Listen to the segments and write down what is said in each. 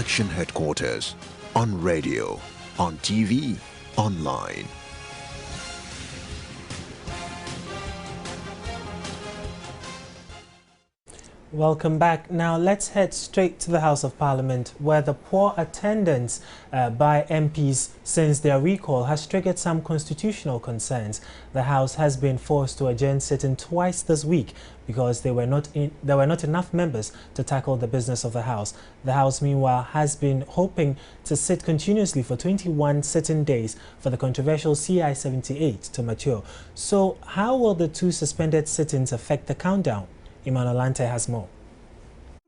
election headquarters, on radio, on TV, online. Welcome back. Now let's head straight to the House of Parliament, where the poor attendance by MPs since their recall has triggered some constitutional concerns. The House has been forced to adjourn sitting twice this week because there were not enough members to tackle the business of the House. The House, meanwhile, has been hoping to sit continuously for 21 sitting days for the controversial CI 78 to mature. So how will the two suspended sittings affect the countdown? Emmanuel Lante has more.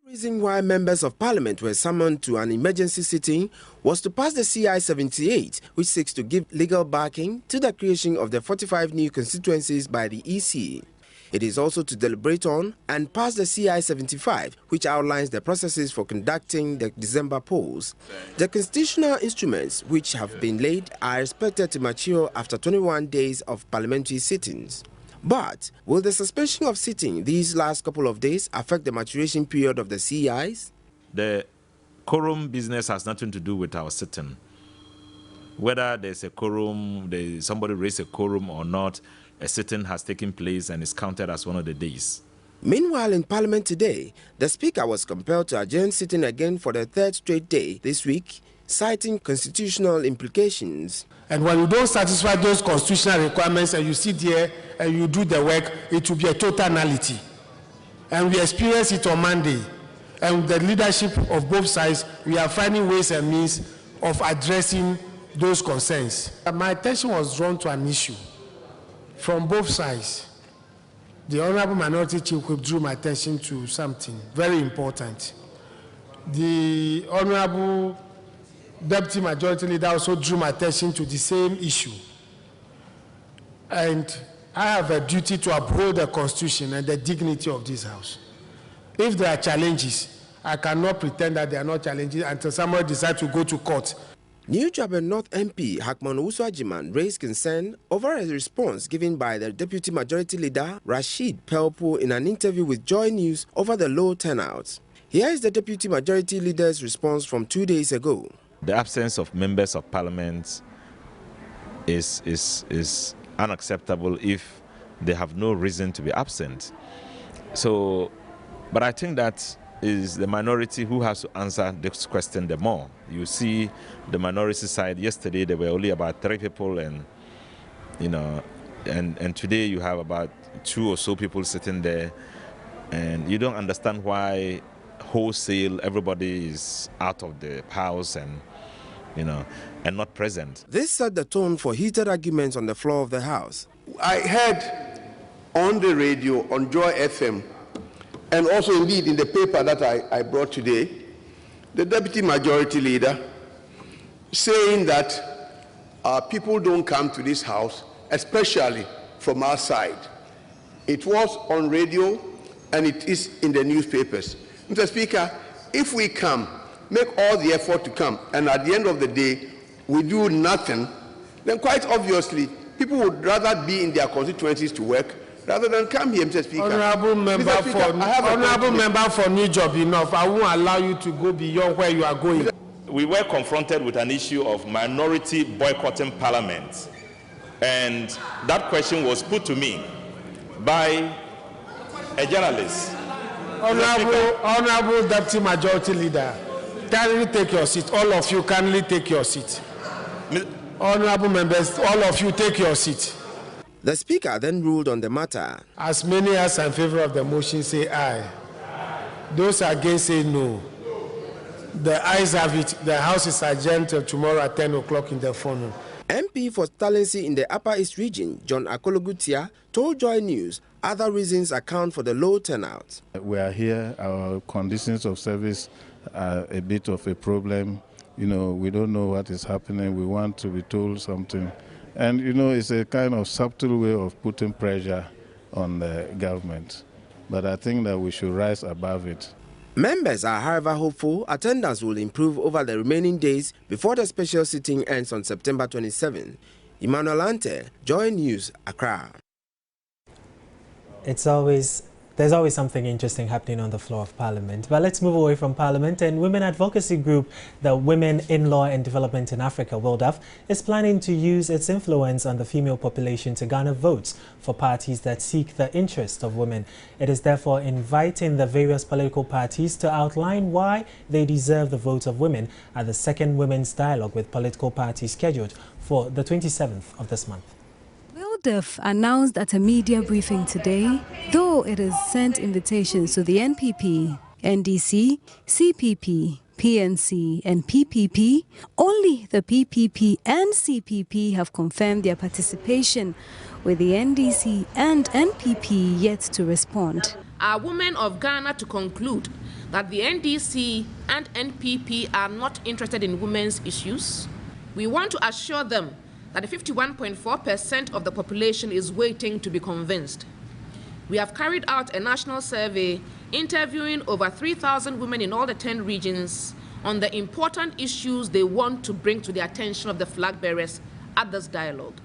The reason why members of parliament were summoned to an emergency sitting was to pass the CI 78, which seeks to give legal backing to the creation of the 45 new constituencies by the EC. It is also to deliberate on and pass the CI 75, which outlines the processes for conducting the December polls. The constitutional instruments which have been laid are expected to mature after 21 days of parliamentary sittings. But will the suspension of sitting these last couple of days affect the maturation period of the CIs? The quorum business has nothing to do with our sitting. Whether there's a quorum, somebody raised a quorum or not, a sitting has taken place and is counted as one of the days. Meanwhile, in Parliament today, the Speaker was compelled to adjourn sitting again for the third straight day this week, citing constitutional implications. And when you don't satisfy those constitutional requirements and you sit here and you do the work, it will be a total nullity. And we experienced it on Monday. And with the leadership of both sides, we are finding ways and means of addressing those concerns. My attention was drawn to an issue from both sides. The Honorable Minority Chief Whip drew my attention to something very important. The Honorable Deputy Majority Leader also drew my attention to the same issue. And I have a duty to uphold the Constitution and the dignity of this House. If there are challenges, I cannot pretend that there are not challenges until somebody decides to go to court. New Japan North MP Hakman Owusu-Agyemang raised concern over a response given by the Deputy Majority Leader Rashid Pelpo in an interview with Joy News over the low turnout. Here is the Deputy Majority Leader's response from 2 days ago. The absence of members of parliament is unacceptable if they have no reason to be absent. So, but I think that is the minority who has to answer this question the more. You see the minority side, yesterday there were only about 3 people and today you have about 2 or so people sitting there, and you don't understand why wholesale everybody is out of the house and not present. This set the tone for heated arguments on the floor of the House. I heard on the radio, on Joy FM, and also indeed in the paper that I brought today, the Deputy Majority Leader saying that people don't come to this House, especially from our side. It was on radio and it is in the newspapers. Mr. Speaker, if we come, make all the effort to come, and at the end of the day, we do nothing, then quite obviously, people would rather be in their constituencies to work rather than come here, Mr. Speaker. Honorable member for New Job enough. I won't allow you to go beyond where you are going. We were confronted with an issue of minority boycotting parliament, and that question was put to me by a journalist. Honorable Deputy Majority Leader, kindly take your seat. All of you, kindly take your seat. Honorable members, all of you, take your seat. The Speaker then ruled on the matter. As many as are in favor of the motion say aye. Those against say no. The ayes have it. The House is adjourned till tomorrow at 10 o'clock in the afternoon. MP for Stalinsi in the Upper East region, John Akologutia, told Joy News other reasons account for the low turnout. We are here. Our conditions of service are a bit of a problem. We don't know what is happening. We want to be told something. And, it's a kind of subtle way of putting pressure on the government. But I think that we should rise above it. Members are, however, hopeful attendance will improve over the remaining days before the special sitting ends on September 27. Emmanuel Lante, Joy News, Accra. It's always There's always something interesting happening on the floor of Parliament. But let's move away from Parliament. And women advocacy group, the Women in Law and Development in Africa, WILDAF, is planning to use its influence on the female population to garner votes for parties that seek the interest of women. It is therefore inviting the various political parties to outline why they deserve the votes of women at the second Women's Dialogue with political parties scheduled for the 27th of this month. WILDAF announced at a media briefing today, though it has sent invitations to the NPP, NDC, CPP, PNC and PPP, only the PPP and CPP have confirmed their participation, with the NDC and NPP yet to respond. Are women of Ghana to conclude that the NDC and NPP are not interested in women's issues? We want to assure them that 51.4% of the population is waiting to be convinced. We have carried out a national survey interviewing over 3,000 women in all the 10 regions on the important issues they want to bring to the attention of the flag bearers at this dialogue.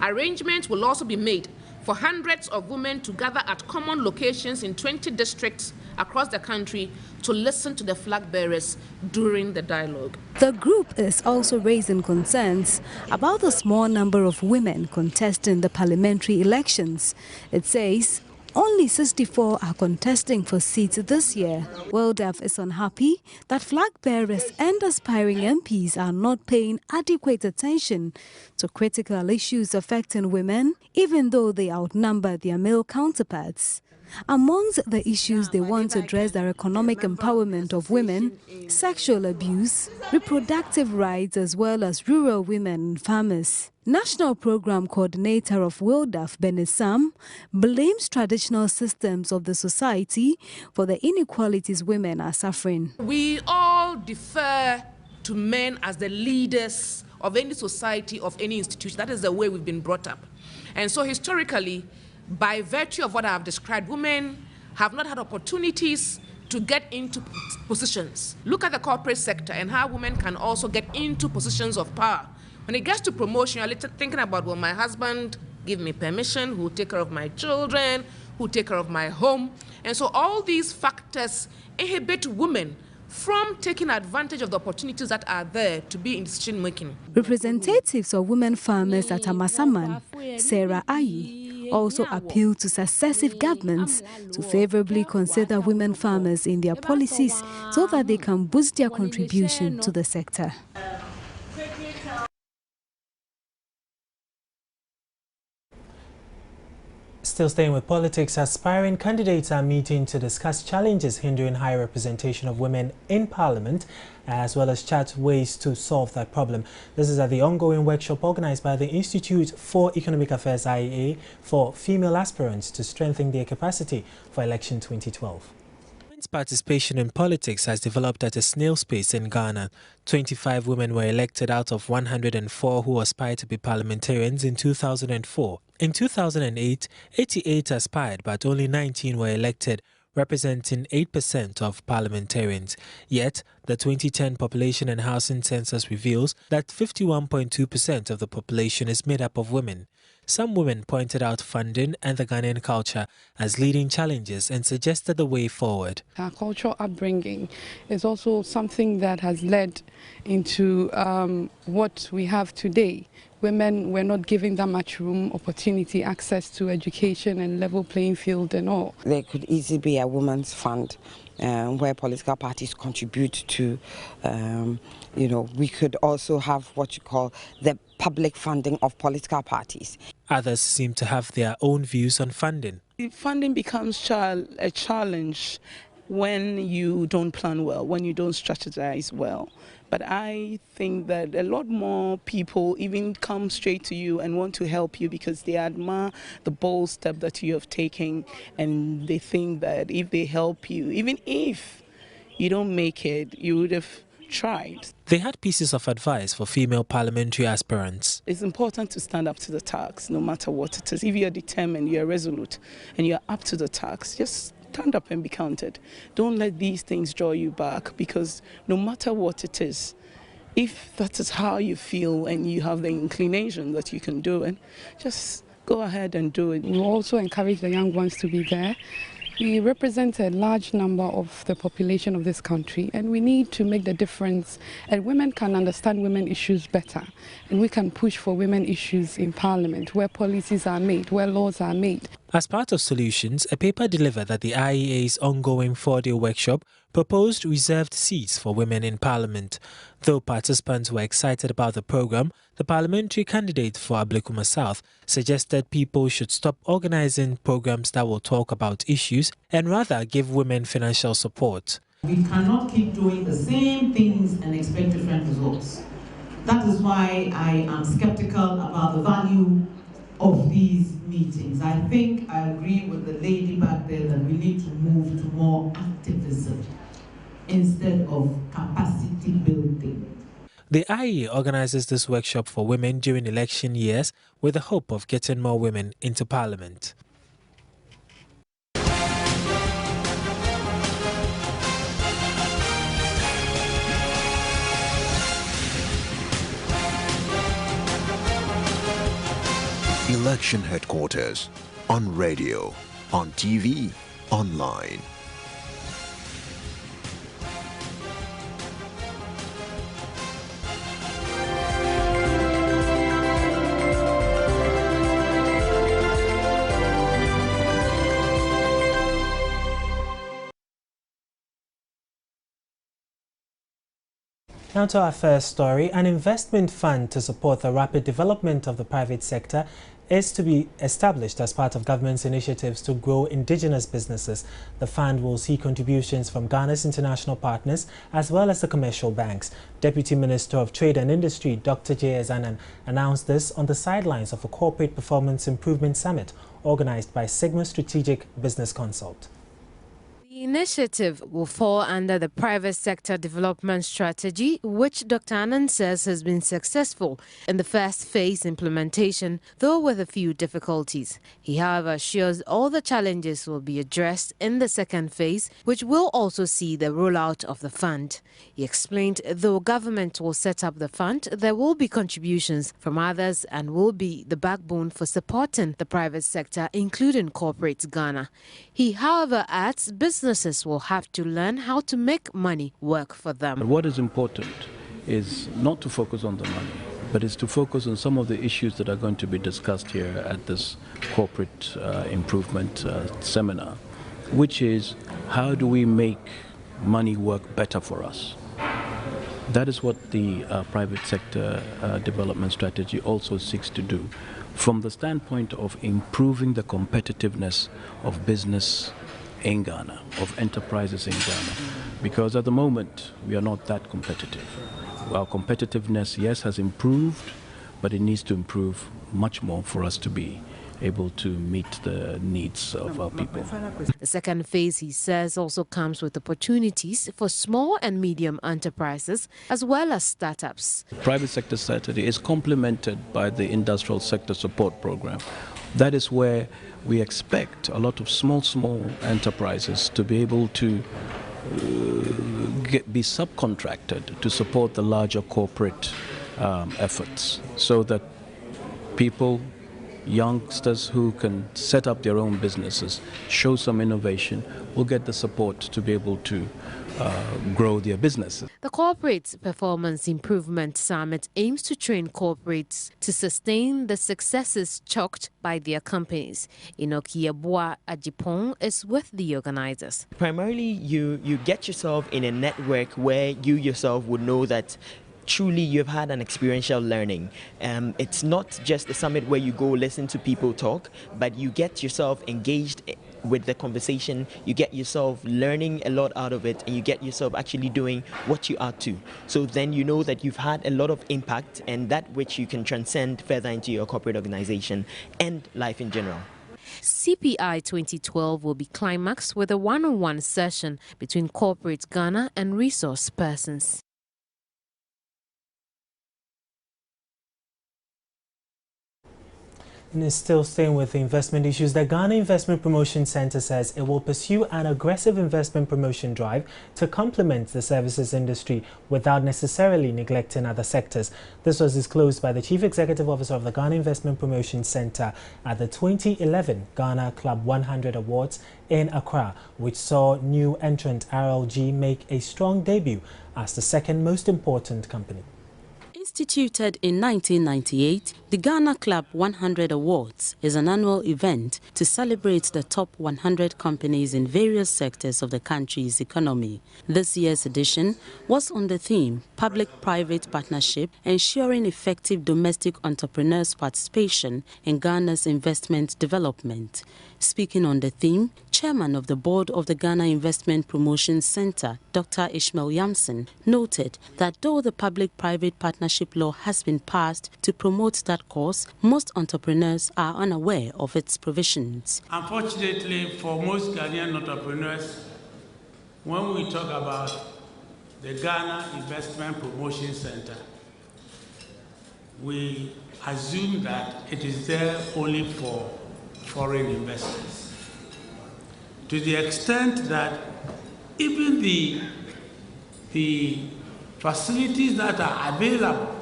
Arrangements will also be made for hundreds of women to gather at common locations in 20 districts across the country to listen to the flag bearers during the dialogue. The group is also raising concerns about the small number of women contesting the parliamentary elections. It says only 64 are contesting for seats this year. WILDAF is unhappy that flag bearers and aspiring MPs are not paying adequate attention to critical issues affecting women, even though they outnumber their male counterparts. Amongst the issues they want to address are economic empowerment of women, sexual abuse, reproductive rights, as well as rural women and farmers. National Program Coordinator of WILDAF, Benisam, blames traditional systems of the society for the inequalities women are suffering. We all defer to men as the leaders of any society, of any institution. That is the way we've been brought up. And so historically, by virtue of what I have described, women have not had opportunities to get into positions. Look at the corporate sector and how women can also get into positions of power. When it gets to promotion, you're thinking about, will my husband give me permission? Who will take care of my children? Who will take care of my home? And so all these factors inhibit women from taking advantage of the opportunities that are there to be in decision making. Representatives of women farmers at Amasaman, Sarah Ayi, also appealed to successive governments to favorably consider women farmers in their policies so that they can boost their contribution to the sector. Still staying with politics, aspiring candidates are meeting to discuss challenges hindering high representation of women in Parliament, as well as chart ways to solve that problem. This is at the ongoing workshop organized by the Institute for Economic Affairs IEA for female aspirants to strengthen their capacity for election 2012. Women's participation in politics has developed at a snail's pace in Ghana. 25 women were elected out of 104 who aspired to be parliamentarians in 2004. In 2008, 88 aspired, but only 19 were elected, representing 8% of parliamentarians. Yet, the 2010 Population and Housing Census reveals that 51.2% of the population is made up of women. Some women pointed out funding and the Ghanaian culture as leading challenges and suggested the way forward. Our cultural upbringing is also something that has led into what we have today. Women were not given that much room, opportunity, access to education and level playing field and all. There could easily be a women's fund where political parties contribute to, we could also have what you call the public funding of political parties. Others seem to have their own views on funding. Funding becomes a challenge when you don't plan well, when you don't strategize well. But I think that a lot more people even come straight to you and want to help you because they admire the bold step that you have taken, and they think that if they help you, even if you don't make it, you would have tried. They had pieces of advice for female parliamentary aspirants. It's important to stand up to the task, no matter what it is. If you're determined, you're resolute, and you're up to the task, just stand up and be counted. Don't let these things draw you back, because no matter what it is, if that is how you feel and you have the inclination that you can do it, just go ahead and do it. We also encourage the young ones to be there. We represent a large number of the population of this country, and we need to make the difference, and women can understand women issues better, and we can push for women issues in Parliament where policies are made, where laws are made. As part of solutions, a paper delivered at the IEA's ongoing 4-day workshop proposed reserved seats for women in Parliament. Though participants were excited about the program, the parliamentary candidate for Ablekuma South suggested people should stop organizing programs that will talk about issues and rather give women financial support. We cannot keep doing the same things and expect different results. That is why I am skeptical about the value of these meetings. I think I agree with the lady back there that we need to move to more activism instead of capacity building. The IEA organizes this workshop for women during election years with the hope of getting more women into Parliament. Election headquarters, on radio, on TV, online. Now to our first story. An investment fund to support the rapid development of the private sector is to be established as part of government's initiatives to grow indigenous businesses. The fund will see contributions from Ghana's international partners as well as the commercial banks. Deputy Minister of Trade and Industry Dr. J.S. Annan announced this on the sidelines of a corporate performance improvement summit organized by Sigma Strategic Business Consult. The initiative will fall under the private sector development strategy, which Dr. Annan says has been successful in the first phase implementation, though with a few difficulties. He, however, assures all the challenges will be addressed in the second phase, which will also see the rollout of the fund. He explained though government will set up the fund, there will be contributions from others and will be the backbone for supporting the private sector, including corporate Ghana. He, however, adds businesses will have to learn how to make money work for them. What is important is not to focus on the money, but is to focus on some of the issues that are going to be discussed here at this corporate improvement seminar, which is how do we make money work better for us? That is what the private sector development strategy also seeks to do, from the standpoint of improving the competitiveness of business in Ghana, of enterprises in Ghana, because at the moment we are not that competitive. Our competitiveness, yes, has improved, but it needs to improve much more for us to be able to meet the needs of our people. The second phase, he says, also comes with opportunities for small and medium enterprises as well as startups. The private sector strategy is complemented by the industrial sector support program. That is where we expect a lot of small enterprises to be able to be subcontracted to support the larger corporate efforts, so that people, youngsters who can set up their own businesses, show some innovation, will get the support to be able to grow their businesses. The Corporate Performance Improvement Summit aims to train corporates to sustain the successes chalked by their companies. Inoki Yeboah Ajipong is with the organizers. Primarily, you get yourself in a network where you yourself would know that truly you've had an experiential learning. It's not just a summit where you go listen to people talk, but you get yourself engaged with the conversation, you get yourself learning a lot out of it, and you get yourself actually doing what you are to. So then you know that you've had a lot of impact, and that which you can transcend further into your corporate organization and life in general. CPI 2012 will be climaxed with a one-on-one session between corporate Ghana and resource persons. Still staying with the investment issues, the Ghana Investment Promotion Center says it will pursue an aggressive investment promotion drive to complement the services industry without necessarily neglecting other sectors. This was disclosed by the Chief Executive Officer of the Ghana Investment Promotion Center at the 2011 Ghana Club 100 Awards in Accra, which saw new entrant RLG make a strong debut as the second most important company. Instituted in 1998, the Ghana Club 100 Awards is an annual event to celebrate the top 100 companies in various sectors of the country's economy. This year's edition was on the theme Public-Private Partnership, ensuring effective domestic entrepreneurs' participation in Ghana's investment development. Speaking on the theme, Chairman of the Board of the Ghana Investment Promotion Center, Dr. Ishmael Yamson, noted that though the Public-Private Partnership Law has been passed to promote that cause, most entrepreneurs are unaware of its provisions. Unfortunately, for most Ghanaian entrepreneurs, when we talk about the Ghana Investment Promotion Center, we assume that it is there only for foreign investors. To the extent that even the facilities that are available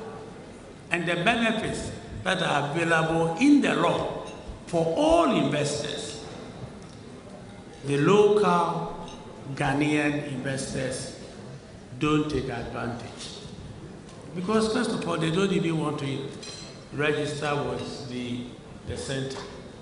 and the benefits that are available in the law for all investors, the local Ghanaian investors don't take advantage. Because first of all, they don't even want to register with the center.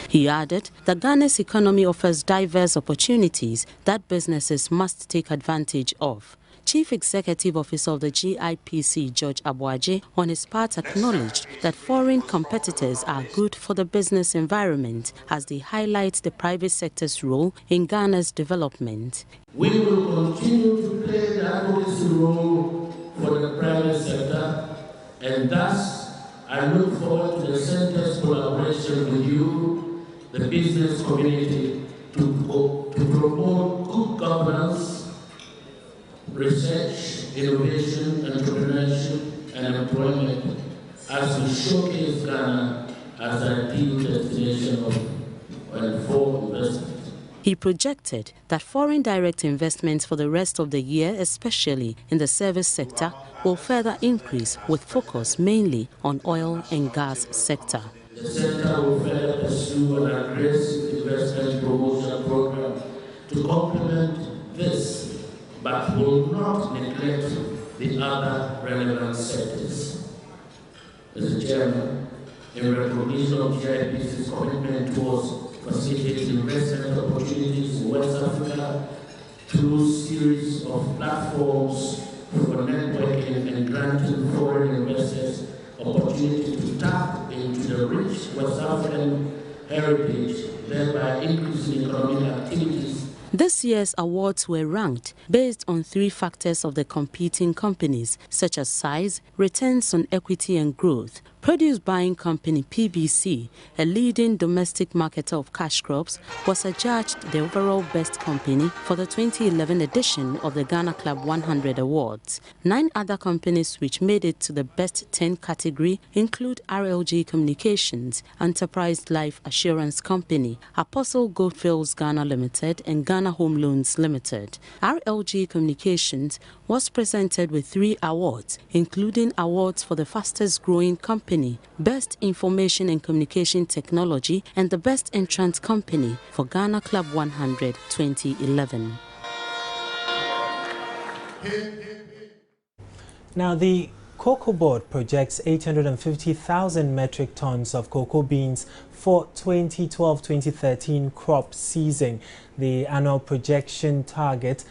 He added that Ghana's economy offers diverse opportunities that businesses must take advantage of. Chief Executive Officer of the GIPC, George Abuaje, on his part acknowledged that foreign competitors are good for the business environment as they highlight the private sector's role in Ghana's development. We will continue to play the advocacy role for the private sector, and thus I look forward to the center's collaboration with you, the business community, to promote good governance, research, innovation, entrepreneurship, and employment as we showcase Ghana as an ideal destination for investment. He projected that foreign direct investments for the rest of the year, especially in the service sector, will further increase with focus mainly on oil and gas sector. The Center will further pursue an aggressive investment promotion program to complement this, but will not neglect the other relevant sectors. Mr. Chairman, in recognition of GIPC's commitment towards facilitating investment opportunities in West Africa through a series of platforms for networking and granting foreign investors opportunity to tap into the rich West African heritage, thereby increasing economic activities. This year's awards were ranked based on 3 factors of the competing companies, such as size, returns on equity and growth. Produce buying company PBC, a leading domestic marketer of cash crops, was adjudged the overall best company for the 2011 edition of the Ghana Club 100 Awards. 9 other companies which made it to the best 10 category include RLG Communications, Enterprise Life Assurance Company, Apostle Goldfields Ghana Limited, and Ghana Home Loans Limited. RLG Communications was presented with 3 awards, including awards for the fastest growing company, Best Information and Communication Technology, and the Best Entrant Company for Ghana Club 100 2011. Now, the Cocoa Board projects 850,000 metric tons of cocoa beans for 2012-2013 crop season. The annual projection target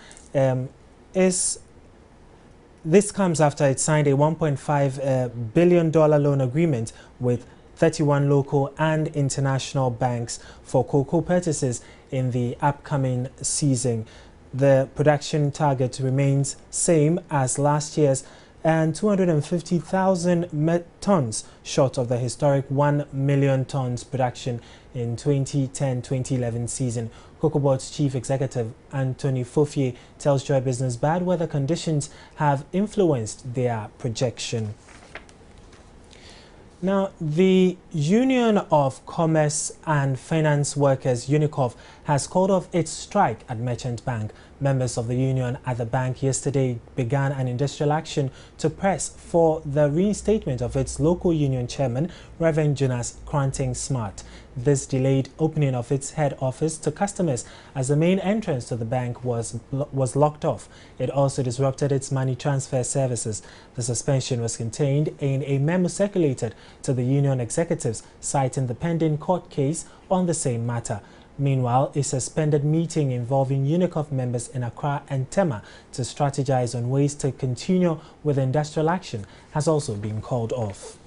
This comes after it signed a $1.5 billion loan agreement with 31 local and international banks for cocoa purchases in the upcoming season. The production target remains same as last year's and 250,000 tons short of the historic 1 million tons production in 2010-2011 season. Cocoa Board's Chief Executive Anthony Fofie tells Joy Business bad weather conditions have influenced their projection. Now, the Union of Commerce and Finance Workers, UNICOF, has called off its strike at Merchant Bank. Members of the union at the bank yesterday began an industrial action to press for the reinstatement of its local union chairman, Reverend Jonas Kranting Smart. This delayed opening of its head office to customers as the main entrance to the bank was locked off. It also disrupted its money transfer services. The suspension was contained in a memo circulated to the union executives, citing the pending court case on the same matter. Meanwhile, a suspended meeting involving UNICOF members in Accra and Tema to strategize on ways to continue with industrial action has also been called off.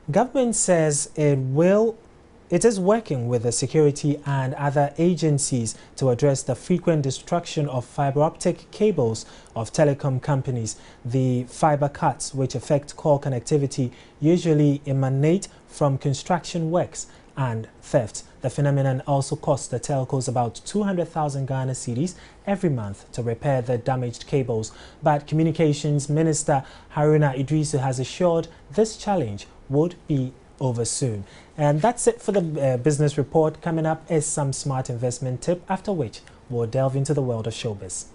Government says it is working with the security and other agencies to address the frequent destruction of fiber optic cables of telecom companies. The fiber cuts, which affect call connectivity, usually emanate from construction works and theft. The phenomenon also costs the telcos about 200,000 Ghana cedis every month to repair the damaged cables. But Communications Minister Haruna Idrisu has assured this challenge would be over soon. And that's it for the business report. Coming up is some smart investment tip, after which we'll delve into the world of showbiz.